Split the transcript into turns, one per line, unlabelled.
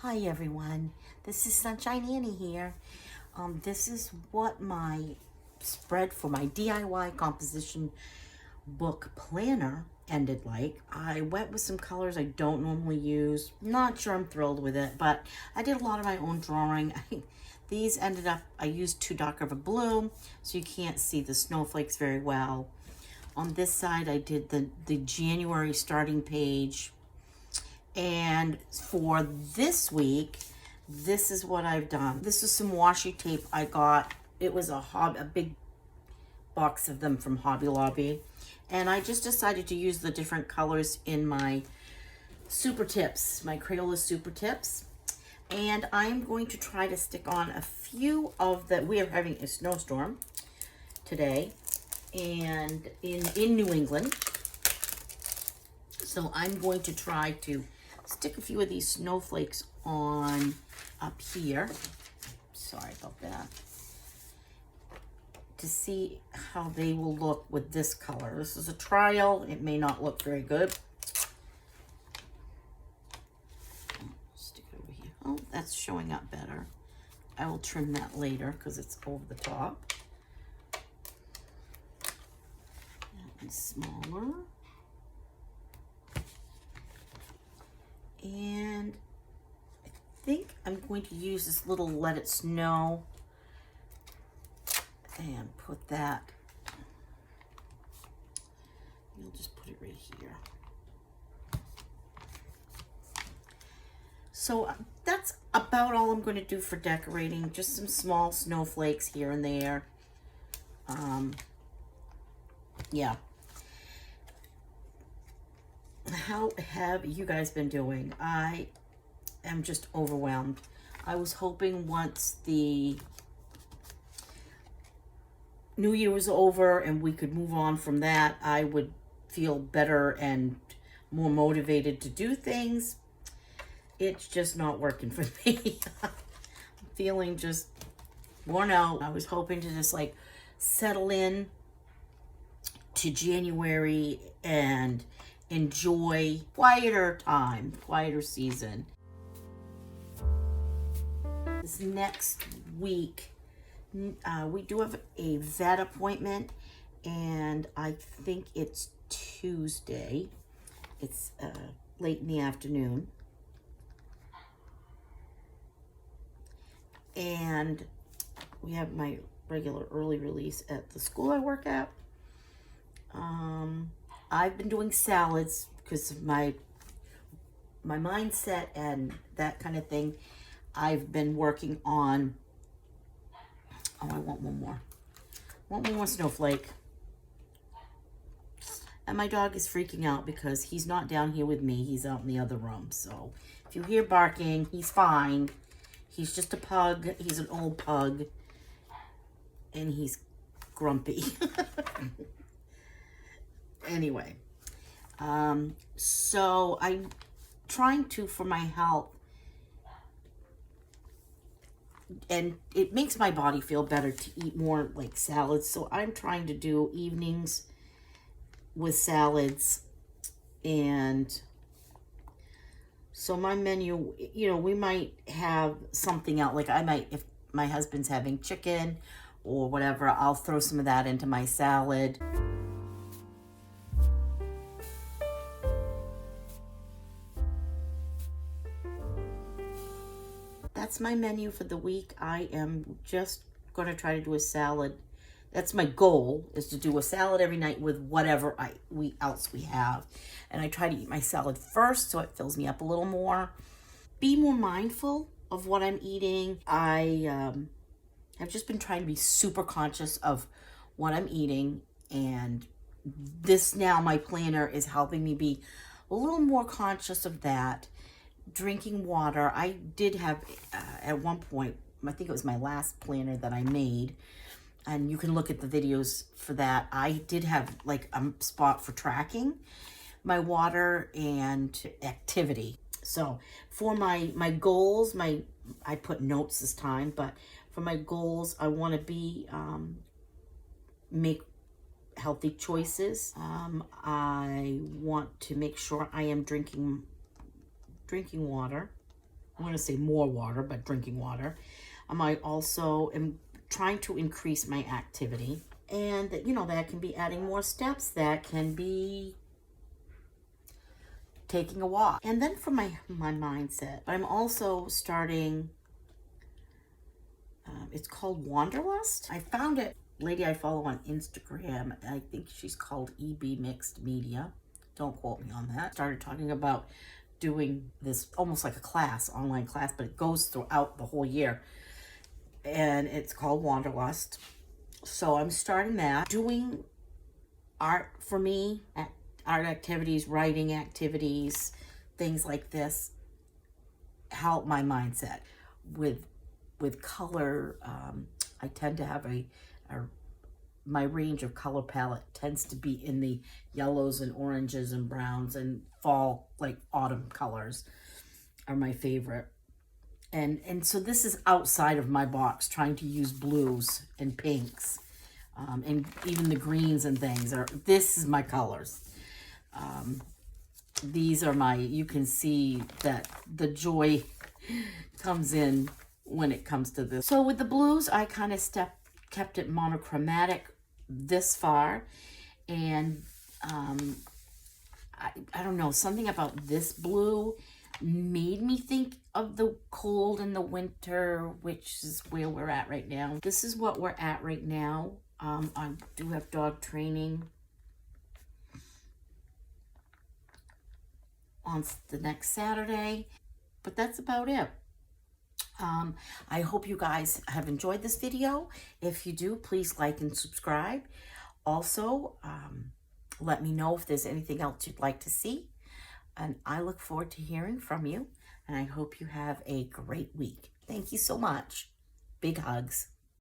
Hi everyone, this is Sunshine Annie here. This is what my spread for my DIY composition book planner ended like. I went with some colors I don't normally use. Not sure I'm thrilled with it, but I did a lot of my own drawing. These ended up, I used too dark of a blue, so you can't see the snowflakes very well. On this side, I did the January starting page. And for this week, this is what I've done. This is some washi tape I got. It was a big box of them from Hobby Lobby. And I just decided to use the different colors in my super tips, my Crayola super tips. And I'm going to try to stick on a few of the, we are having a snowstorm today and in New England. So I'm going to try to stick a few of these snowflakes on up here. Sorry about that. To see how they will look with this color. This is a trial. It may not look very good. Stick it over here. Oh, that's showing up better. I will trim that later because it's over the top. That one's smaller. And I think I'm going to use this little Let It Snow and put that, you'll just put it right here. So that's about all I'm going to do for decorating, just some small snowflakes here and there. Yeah. How have you guys been doing? I am just overwhelmed. I was hoping once the New Year was over and we could move on from that, I would feel better and more motivated to do things. It's just not working for me. I'm feeling just worn out. I was hoping to just like settle in to January and enjoy quieter time, quieter season. This next week, we do have a vet appointment, and I think it's Tuesday. It's late in the afternoon. And we have my regular early release at the school I work at. I've been doing salads because of my mindset and that kind of thing. I've been working on, oh, I want one more. Want one more snowflake. And my dog is freaking out because he's not down here with me. He's out in the other room. So if you hear barking, he's fine. He's just a pug. He's an old pug. And he's grumpy. Anyway, so I'm trying to, for my health, and it makes my body feel better to eat more like salads. So I'm trying to do evenings with salads. And so my menu, you know, we might have something out. Like I might, if my husband's having chicken or whatever, I'll throw some of that into my salad. That's my menu for the week. I am just going to try to do a salad. That's my goal, is to do a salad every night with whatever else we have. And I try to eat my salad first so it fills me up a little more. Be more mindful of what I'm eating. I have just been trying to be super conscious of what I'm eating. And this now, my planner is helping me be a little more conscious of that. Drinking water. I did have, at one point, I think it was my last planner that I made, and you can look at the videos for that. I did have like a spot for tracking my water and activity. So for my goals, I put notes this time, but for my goals, I want to be, make healthy choices. I want to make sure I am drinking water. I want to say more water, but drinking water. I might also am trying to increase my activity. And, you know, that can be adding more steps. That can be taking a walk. And then for my mindset, I'm also starting, it's called Wanderlust. I found it, lady I follow on Instagram. I think she's called EB Mixed Media. Don't quote me on that. Started talking about doing this almost like a class, online class, but it goes throughout the whole year. And it's called Wanderlust. So I'm starting that. Doing art for me, art activities, writing activities, things like this help my mindset. With color, I tend to have my range of color palette tends to be in the yellows and oranges and browns, and fall, like autumn colors are my favorite. And so this is outside of my box, trying to use blues and pinks, and even the greens and things this is my colors. These are my, you can see that the joy comes in when it comes to this. So with the blues, I kind of kept it monochromatic this far. And I don't know, something about this blue made me think of the cold and the winter, which is where we're at right now. This is what we're at right now. I do have dog training on the next Saturday, but that's about it. I hope you guys have enjoyed this video. If you do, please like and subscribe. Also, let me know if there's anything else you'd like to see. And I look forward to hearing from you. And I hope you have a great week. Thank you so much. Big hugs.